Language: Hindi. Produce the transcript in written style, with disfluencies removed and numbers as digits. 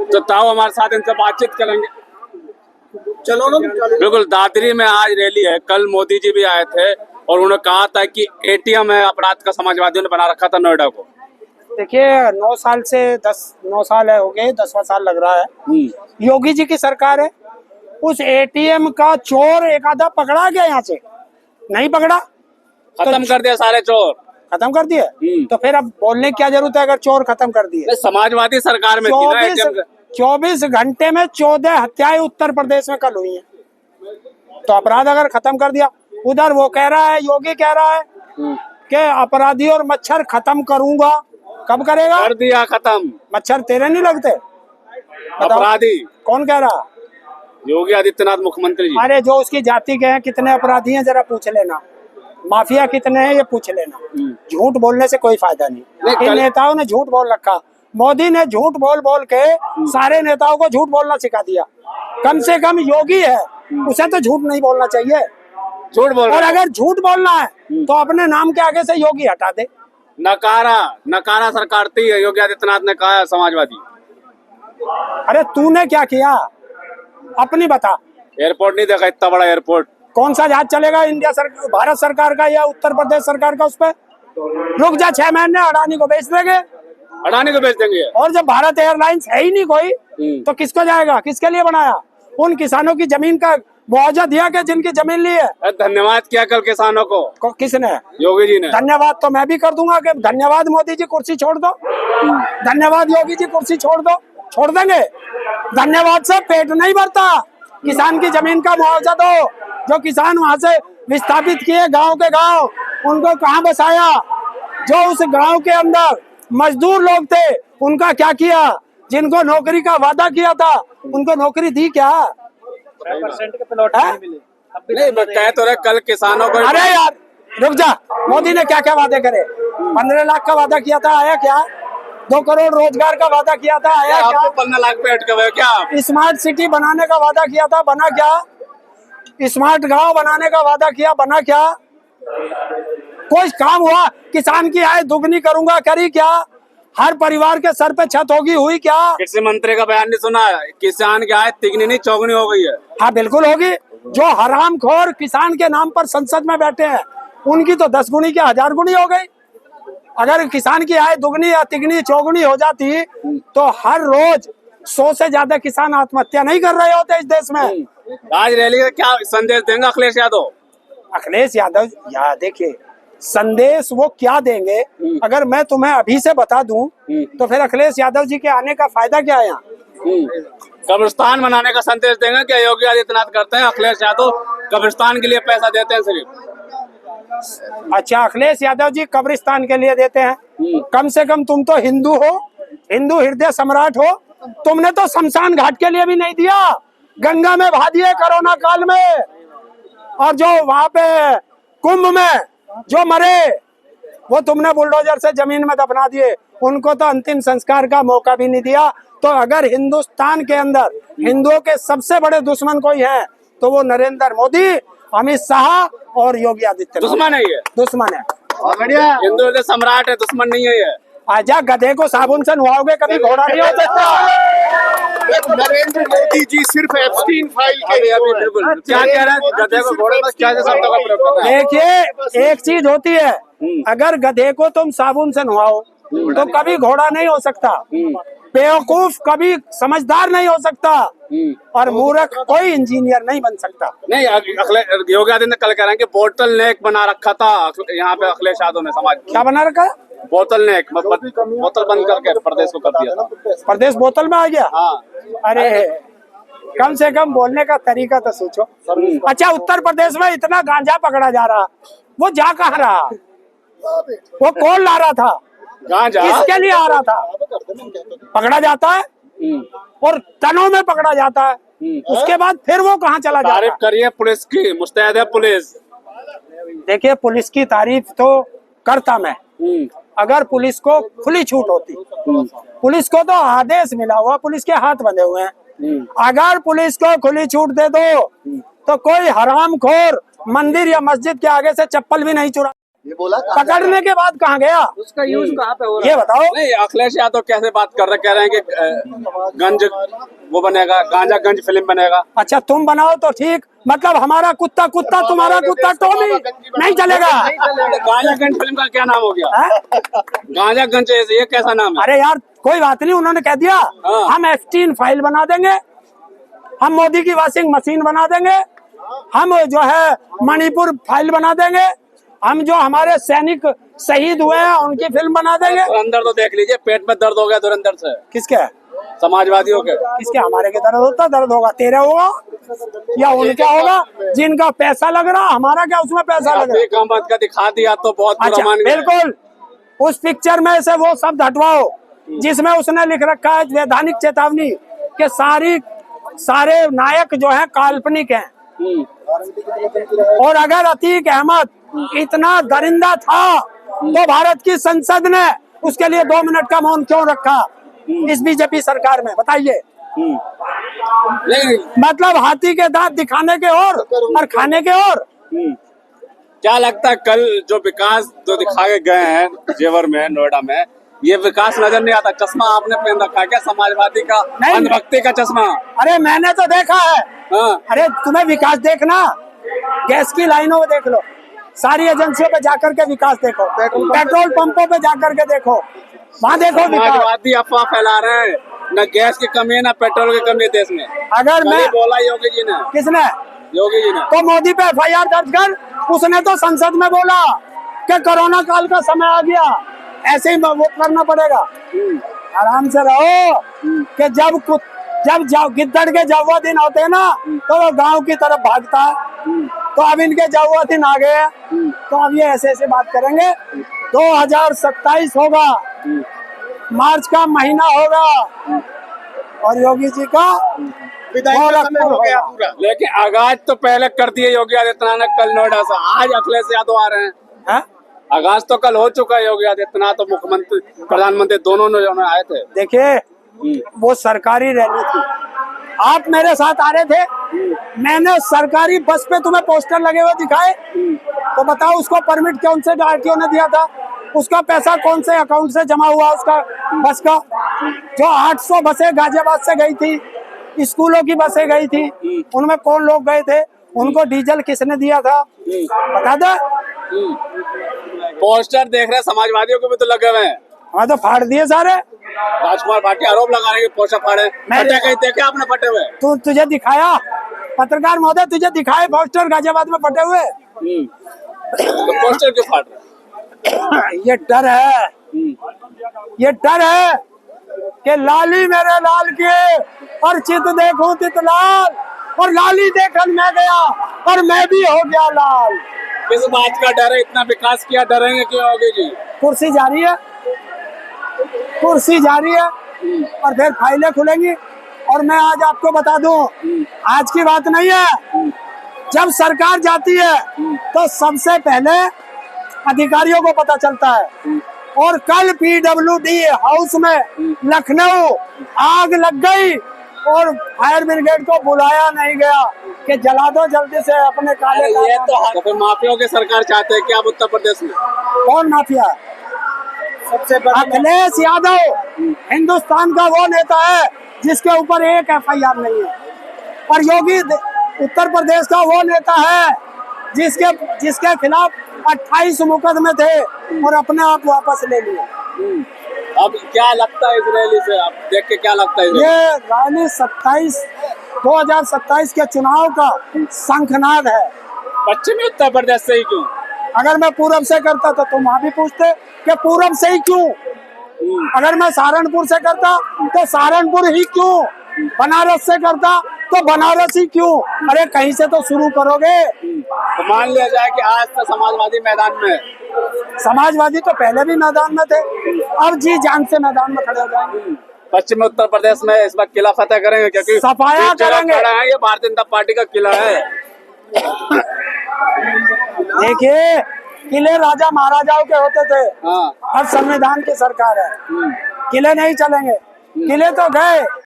तो ताऊ हमारे साथ इनसे बातचीत करेंगे। चलो ना, बिल्कुल, दादरी में आज रैली है। कल मोदी जी भी आए थे और उन्होंने कहा था कि एटीएम है अपराध का, समाजवादियों ने बना रखा था नोएडा को। देखिए 9 साल से 9 साल हो गए, 10वां साल लग रहा है। योगी जी की सरकार है। उस एटीएम का चोर एक आधा पकड़ा गया, यहाँ से नहीं पकड़ा, खत्म कर दिया सारे चोर, खत्म कर दिए। तो फिर अब बोलने की क्या जरूरत है अगर चोर खत्म कर दिए। समाजवादी सरकार में थी ना। 24 घंटे में 14 हत्याएं उत्तर प्रदेश में कल हुई हैं। तो अपराध अगर खत्म कर दिया, उधर वो कह रहा है, योगी कह रहा है कि अपराधी और मच्छर खत्म करूंगा। कब करेगा? कर दिया खत्म। मच्छर तेरे नहीं लगते? अपराधी कौन कह रहा? योगी आदित्यनाथ मुख्यमंत्री जी। अरे जो उसकी जाति के हैं, कितने अपराधी हैं जरा पूछ लेना, माफिया कितने हैं ये पूछ लेना। झूठ बोलने से कोई फायदा नहीं। इन नेताओं ने झूठ बोल रखा। मोदी ने झूठ बोल बोल के सारे नेताओं को झूठ बोलना सिखा दिया। कम से कम योगी है, उसे तो झूठ नहीं बोलना चाहिए। झूठ बोल, और अगर झूठ बोलना है तो अपने नाम के आगे से योगी हटा दे। नकारा सरकार थी योगी आदित्यनाथ ने कहा समाजवादी। अरे तूने क्या किया अपनी बता। एयरपोर्ट नहीं देखा, इतना बड़ा एयरपोर्ट। कौन सा जहाज चलेगा इंडिया सरकार, भारत सरकार का या उत्तर प्रदेश सरकार का? उस पर रुक जा, 6 महीने अडानी को बेच देंगे। अडानी को बेच देंगे। और जब भारत एयरलाइंस है ही नहीं कोई, तो किसको जाएगा? किसके लिए बनाया? उन किसानों की जमीन का मुआवजा दिया कि जिनकी जमीन ली है। धन्यवाद किया कल किसानों को किसने? योगी जी ने। धन्यवाद तो मैं भी कर दूंगा कि धन्यवाद मोदी जी कुर्सी छोड़ दो, धन्यवाद योगी जी कुर्सी छोड़ दो। छोड़ देंगे? धन्यवाद से पेट नहीं भरता। किसान की जमीन का मुआवजा दो। जो किसान वहां से विस्थापित किए गांव के गांव, उनको कहाँ बसाया? जो उस गांव के अंदर मजदूर लोग थे उनका क्या किया? जिनको नौकरी का वादा किया था उनको नौकरी दी क्या? 5% के प्लॉट नहीं मिले। नहीं, कह तो रहे कल किसानों को। अरे यार रुक जा, मोदी ने क्या क्या वादे करे? 15 लाख का वादा किया था, आया क्या? 2 करोड़ रोजगार का वादा किया था, आया क्या? 15 लाख पे अटके हुए क्या? स्मार्ट सिटी बनाने का वादा किया था, बना क्या? स्मार्ट गांव बनाने का वादा किया, बना क्या? कोई काम हुआ? किसान की आय दुगनी करूंगा, करी क्या? हर परिवार के सर पे छत होगी, हुई क्या? कृषि मंत्री का बयान नहीं सुना? किसान की आय तिगनी नहीं चौगनी हो गई है। हाँ बिल्कुल होगी। जो हरामखोर किसान के नाम पर संसद में बैठे हैं उनकी तो 10 गुनी की 1000 गुनी हो गई। अगर किसान की आय दुगनी या तिगनी चौगुनी हो जाती तो हर रोज 100 से ज्यादा किसान आत्महत्या नहीं कर रहे होते इस देश में। आज रैली का क्या संदेश देंगे अखिलेश यादव? अखिलेश यादव यार देखिए, संदेश वो क्या देंगे अगर मैं तुम्हें अभी से बता दूं तो फिर अखिलेश यादव जी के आने का फायदा क्या है? यहाँ कब्रिस्तान बनाने का संदेश देंगे क्या योगी आदित्यनाथ करते हैं? अखिलेश यादव कब्रिस्तान के लिए पैसा देते हैं सिर्फ। अच्छा, अखिलेश यादव जी कब्रिस्तान के लिए देते हैं? कम से कम तुम तो हिंदू हो, हिंदू हृदय सम्राट हो। तुमने तो शमशान घाट के लिए भी नहीं दिया, गंगा में बहा दिए कोरोना काल में। और जो वहां पे कुंभ में जो मरे वो तुमने बुलडोजर से जमीन में दफना दिए, उनको तो अंतिम संस्कार का मौका भी नहीं दिया। तो अगर हिंदुस्तान के अंदर हिंदुओं के सबसे बड़े दुश्मन कोई है तो वो नरेंद्र मोदी, अमित शाह और योगी आदित्यनाथ। दुश्मन है ये? दुश्मन है। बढ़िया, हिंदू हृदय सम्राट है, दुश्मन नहीं है ये। आजा, गधे को साबुन से नुहाओगे कभी घोड़ा नहीं हो सकता। नरेंद्र मोदी जी सिर्फ एप्स्टीन फाइल के बिल्कुल क्या कह रहे हैं? गधे को घोड़े में क्या शब्दों का प्रयोग कर रहे हैं? देखिए एक चीज होती है, अगर गधे को तुम साबुन से नुहाओ तो कभी घोड़ा नहीं हो सकता, बेवकूफ कभी समझदार नहीं हो सकता, और मूर्ख कोई इंजीनियर नहीं बन सकता। नहीं, योगी आदित्यनाथ ने कल कह रहे हैं कि बोतल नेक बना रखा था यहाँ पे अखिलेश यादव ने समाज। क्या बना रखा? बोतल नेक, बोतल बंद करके प्रदेश को कर दिया। प्रदेश बोतल में आ गया? हाँ। अरे कम से कम बोलने का तरीका तो सोचो। अच्छा, उत्तर प्रदेश में इतना गांजा पकड़ा जा रहा, वो जा कहाँ रहा? वो कौन ला रहा था? गांजा किसके लिए आ रहा था? पकड़ा जाता है और टनों में पकड़ा जाता है, उसके बाद फिर वो कहाँ चला जाता है? तारीफ करिए पुलिस की, मुस्तैद है पुलिस। देखिए पुलिस की तारीफ तो करता मैं, अगर पुलिस को खुली छूट होती। पुलिस को तो आदेश मिला हुआ, पुलिस के हाथ बंधे हुए हैं। अगर पुलिस को खुली छूट दे दो तो कोई हरामखोर मंदिर या मस्जिद के आगे से चप्पल भी नहीं चुरा। ये बोला पकड़ने के बाद कहाँ गया, उसका यूज कहाँ पे हो रहा ये बताओ। नहीं, अखिलेश यादव कैसे बात कर रहे, कह रहे हैं कि गंज वो बनेगा, गांजा गंज फिल्म बनेगा। अच्छा तुम बनाओ तो ठीक, मतलब हमारा कुत्ता कुत्ता तुम्हारा कुत्ता टॉमी नहीं चलेगा। गांजा गंज फिल्म का क्या नाम हो गया? हैं? गांजा गंज ये कैसा नाम है? अरे यार कोई बात नहीं, उन्होंने कह दिया हाँ। हम F3 फाइल बना देंगे, हम मोदी की वॉशिंग मशीन बना देंगे, हम जो है मणिपुर फाइल बना देंगे, हम जो हमारे सैनिक शहीद हुए हैं उनकी फिल्म बना देंगे। धुरंधर तो देख लीजिए, पेट में दर्द हो गया धुरंधर से, किसके समाजवादियों के। किसके? हमारे के दर्द होता, दर्द होगा तेरे होगा या उनका होगा, जिनका पैसा लग रहा, हमारा क्या उसमें पैसा लग रहा। अतीक अहमद का दिखा दिया तो बहुत बुरा अच्छा मान गए। बिल्कुल, उस पिक्चर में से वो शब्द हटवाओ जिसमें उसने लिख रखा है वैधानिक चेतावनी के सारे नायक जो है काल्पनिक हैं। और अगर अतीक अहमद इतना दरिंदा था तो भारत की संसद ने उसके लिए 2 मिनट का मौन क्यों रखा इस बीजेपी सरकार में, बताइए। नहीं, मतलब हाथी के दांत दिखाने के और खाने के और। क्या लगता है कल जो विकास जो दिखा के गए हैं जेवर में, नोएडा में, ये विकास नजर नहीं आता? चश्मा आपने पहन रखा है क्या, समाजवादी का, नहीं। अंधभक्ति का चश्मा? अरे मैंने तो देखा है। हाँ। अरे तुम्हें विकास देखना, गैस की लाइनों में देख लो, सारी एजेंसियों पे जाकर के विकास देखो, पेट्रोल पंपों पे जाकर के देखो, वहाँ देखो विकास। समाजवादी अफवाह फैला रहे हैं, न गैस की कमी है न पेट्रोल की कमी है देश में। अगर कल मैं ही बोला योगी जी ने। किसने? योगी जी ने। तो मोदी पे FIR दर्ज कर, उसने तो संसद में बोला कि कोरोना काल का समय आ गया, ऐसे ही वो करना पड़ेगा। आराम से रहो कि जब गिद्दड़ के जौवा दिन होते हैं ना तो वो गांव की तरफ भागता है। तो अब इनके जौवा दिन आ गए हैं, तो अब ये ऐसे बात करेंगे। 2027 होगा, मार्च का महीना होगा और योगी जी का गोरखपुर हो गया होगा। पूरा। लेकिन आगाज तो पहले कर दिए योगी आदित्यनाथ ने कल नोएडा से, आज अखिलेश यादव आ रहे हैं। हैं? आगाज तो कल हो चुका है, योगी आदित्यनाथ तो मुख्यमंत्री प्रधानमंत्री दोनों ने आए थे। देखिए वो सरकारी रैली थी, आप मेरे साथ आ रहे थे, मैंने सरकारी बस पे तुम्हें पोस्टर लगे हुए दिखाए, तो बताओ उसको परमिट कौन से RTO ने दिया था, उसका पैसा कौन से अकाउंट से जमा हुआ उसका बस का। जो 800 बसें गाजियाबाद से गई थी, स्कूलों की बसें गई थी, उनमें कौन लोग गए थे, उनको डीजल किसने दिया था, बता दे। पोस्टर देख रहे हैं, समाजवादियों को भी तो लगे हुए हैं। हाँ तो फाड़ दिए सारे। राजकुमार भाटी आरोप लगा रहे हैं कि पोस्टर फाड़े। फटे कहीं देखे आपने फटे हुए? तुझे दिखाया पत्रकार महोदय, तुझे दिखाए पोस्टर गाजियाबाद में फटे हुए? तो पोस्टर क्यों फाड़ रहे? ये डर है, ये डर है कि लाली मेरे लाल के और चित देखूं तित लाल, और लाली देखन मैं गया और मैं भी हो गया लाल। किस बात का डर है? इतना विकास किया, डरेंगे क्यों योगी जी? कुर्सी जारी है, कुर्सी जारी है और फिर फाइलें खुलेंगी। और मैं आज आपको बता दूं, आज की बात नहीं है, जब सरकार जाती है तो सबसे पहले अधिकारियों को पता चलता है। और कल PWD हाउस में लखनऊ आग लग गई और फायर ब्रिगेड को बुलाया नहीं गया कि जला दो जल्दी से अपने काले ये तो फिर माफियाओं की सरकार चाहते हैं कि आप उत्तर प्रदेश में? कौन माफिया? सबसे अखिलेश यादव हिंदुस्तान का वो नेता है जिसके ऊपर एक FIR नहीं है, और योगी उत्तर प्रदेश का वो नेता है जिसके खिलाफ 28 मुकदमे थे और अपने आप वापस ले लिए। अब क्या लगता है इस रैली से, आप देख के क्या लगता है? ये रैली 2027 के चुनाव का शंखनाद है। पश्चिमी उत्तर प्रदेश से ही क्यों? अगर मैं पूरब से करता तो तुम वहाँ भी पूछते कि पूरब से ही क्यों। अगर मैं सहारनपुर से करता तो सहारनपुर ही क्यों, बनारस से करता तो बनारस ही क्यों। अरे कहीं से तो शुरू करोगे। तो मान लिया जाए कि आज तो समाजवादी मैदान में है। समाजवादी तो पहले भी मैदान में थे, अब जी जान से मैदान में खड़े हो जाएंगे। पश्चिमी उत्तर प्रदेश में इस बार किला फतेह करेंगे, क्योंकि सफाया जिस जगह करेंगे। खड़ा है ये भारतीय जनता पार्टी का किला है। देखिए किले राजा महाराजाओं के होते थे, हाँ। अब संविधान की सरकार है, किले नहीं चलेंगे, किले तो गए।